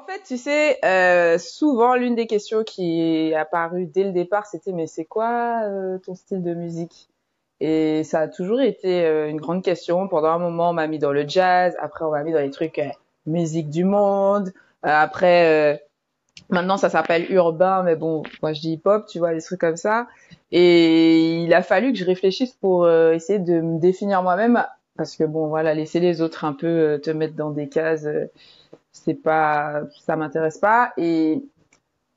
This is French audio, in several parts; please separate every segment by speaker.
Speaker 1: fait, tu sais, souvent, l'une des questions qui est apparue dès le départ, c'était, mais c'est quoi ton style de musique? Et ça a toujours été une grande question. Pendant un moment, on m'a mis dans le jazz. Après, on m'a mis dans les trucs musique du monde. Après, maintenant, ça s'appelle urbain, mais bon, moi, je dis hip-hop, tu vois, des trucs comme ça. Et il a fallu que je réfléchisse pour essayer de me définir moi-même. Parce que bon, voilà, laisser les autres un peu te mettre dans des cases, c'est pas, ça m'intéresse pas. Et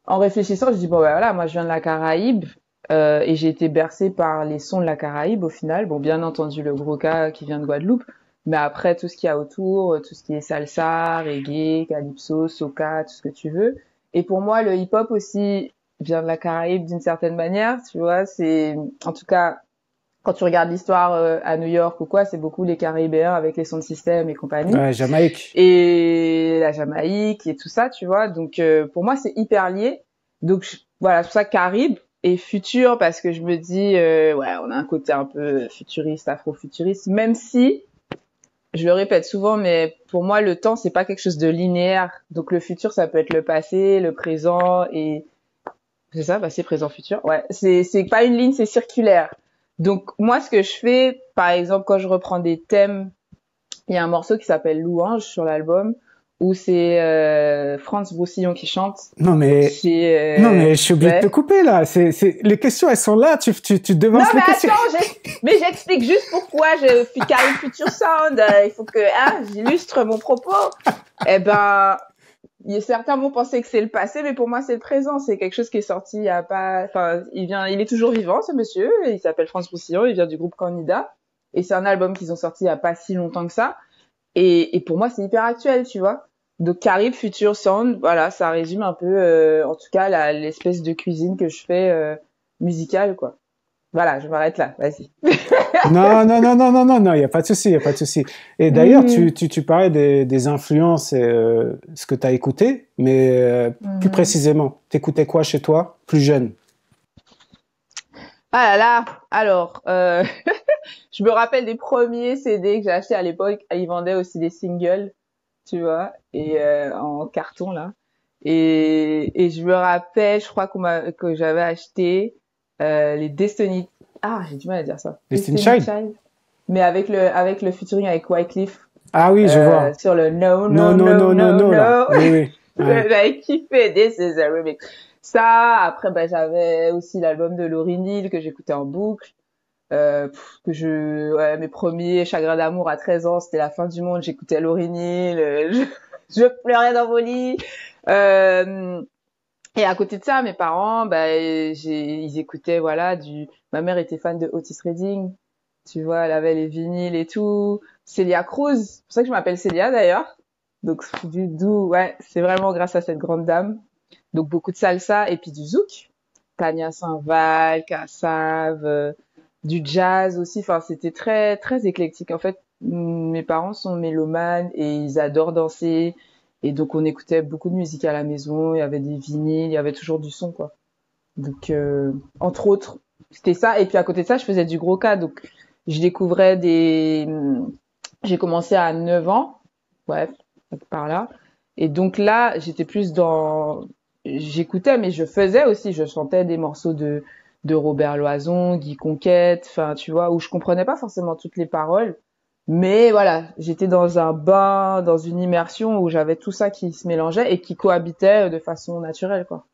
Speaker 1: en réfléchissant, je dis bon, ben voilà, moi, je viens de la Caraïbe. Et j'ai été bercée par les sons de la Caraïbe au final. Bon, bien entendu, le gros cas qui vient de Guadeloupe. Mais après, tout ce qu'il y a autour, tout ce qui est salsa, reggae, calypso, soca, tout ce que tu veux. Et pour moi, le hip-hop aussi vient de la Caraïbe d'une certaine manière, tu vois. C'est, en tout cas, quand tu regardes l'histoire à New York ou quoi, c'est beaucoup les Caribéens avec les sons de système et compagnie.
Speaker 2: Ouais, Jamaïque.
Speaker 1: Et la Jamaïque et tout ça, tu vois. Donc, pour moi, c'est hyper lié. Donc, voilà, c'est pour ça Caraïbe et futur, parce que je me dis, ouais, on a un côté un peu futuriste, afro-futuriste, même si, je le répète souvent, mais pour moi, le temps, c'est pas quelque chose de linéaire. Donc, le futur, ça peut être le passé, le présent et, c'est ça, passé, présent, futur. Ouais, c'est pas une ligne, c'est circulaire. Donc, moi, ce que je fais, par exemple, quand je reprends des thèmes, il y a un morceau qui s'appelle Louange sur l'album, où c'est Franz Broussillon qui chante.
Speaker 2: Non mais je suis obligé de te couper là. Les questions, elles sont là. Tu devances les questions.
Speaker 1: Non mais attends, mais j'explique juste pourquoi je suis Carib Future Sound. Il faut que j'illustre mon propos. Eh ben, certains vont penser que c'est le passé, mais pour moi c'est le présent. C'est quelque chose qui est sorti il y a pas. Enfin, il est toujours vivant ce monsieur. Il s'appelle Franz Broussillon. Il vient du groupe Candida. Et c'est un album qu'ils ont sorti il y a pas si longtemps que ça. Et pour moi, c'est hyper actuel, tu vois. Donc, Carib Future Sound, voilà, ça résume un peu, en tout cas, l'espèce de cuisine que je fais musicale, quoi. Voilà, je m'arrête là, vas-y.
Speaker 2: Non, il y a pas de souci, il y a pas de souci. Et d'ailleurs, tu parlais des influences et ce que tu as écouté, mais plus précisément, t'écoutais quoi chez toi, plus jeune?
Speaker 1: Ah là là, alors, je me rappelle des premiers CD que j'ai achetés à l'époque. Ils vendaient aussi des singles, tu vois, et en carton là. Et je me rappelle, je crois que j'avais acheté les Destiny. Ah, j'ai du mal à dire ça.
Speaker 2: Destiny Child.
Speaker 1: Mais avec le featuring avec Wyclef.
Speaker 2: Ah oui, je vois.
Speaker 1: Sur le No.
Speaker 2: Oui, oui. Ouais.
Speaker 1: J'avais kiffé This is a Remix. Ça, après, ben, j'avais aussi l'album de Lauryn Hill que j'écoutais en boucle. Mes premiers chagrins d'amour à 13 ans, c'était la fin du monde, j'écoutais Lauryn Hill, je pleurais dans vos lits. Et à côté de ça, mes parents, ils écoutaient, voilà, ma mère était fan de Otis Redding. Tu vois, elle avait les vinyles et tout. Celia Cruz. C'est pour ça que je m'appelle Celia, d'ailleurs. Donc, ouais, c'est vraiment grâce à cette grande dame. Donc, beaucoup de salsa et puis du zouk. Tania Saint-Val, Kassav, du jazz aussi. Enfin, c'était très, très éclectique. En fait, mes parents sont mélomanes et ils adorent danser. Et donc, on écoutait beaucoup de musique à la maison. Il y avait des vinyles, il y avait toujours du son, quoi. Donc, entre autres, c'était ça. Et puis, à côté de ça, je faisais du gros cas. Donc, je découvrais j'ai commencé à 9 ans. Ouais, par là. Et donc là, j'étais plus j'écoutais, mais je faisais aussi. Je chantais des morceaux de Robert Loison, Guy Conquête, enfin, tu vois, où je comprenais pas forcément toutes les paroles. Mais voilà, j'étais dans un bain, dans une immersion où j'avais tout ça qui se mélangeait et qui cohabitait de façon naturelle, quoi.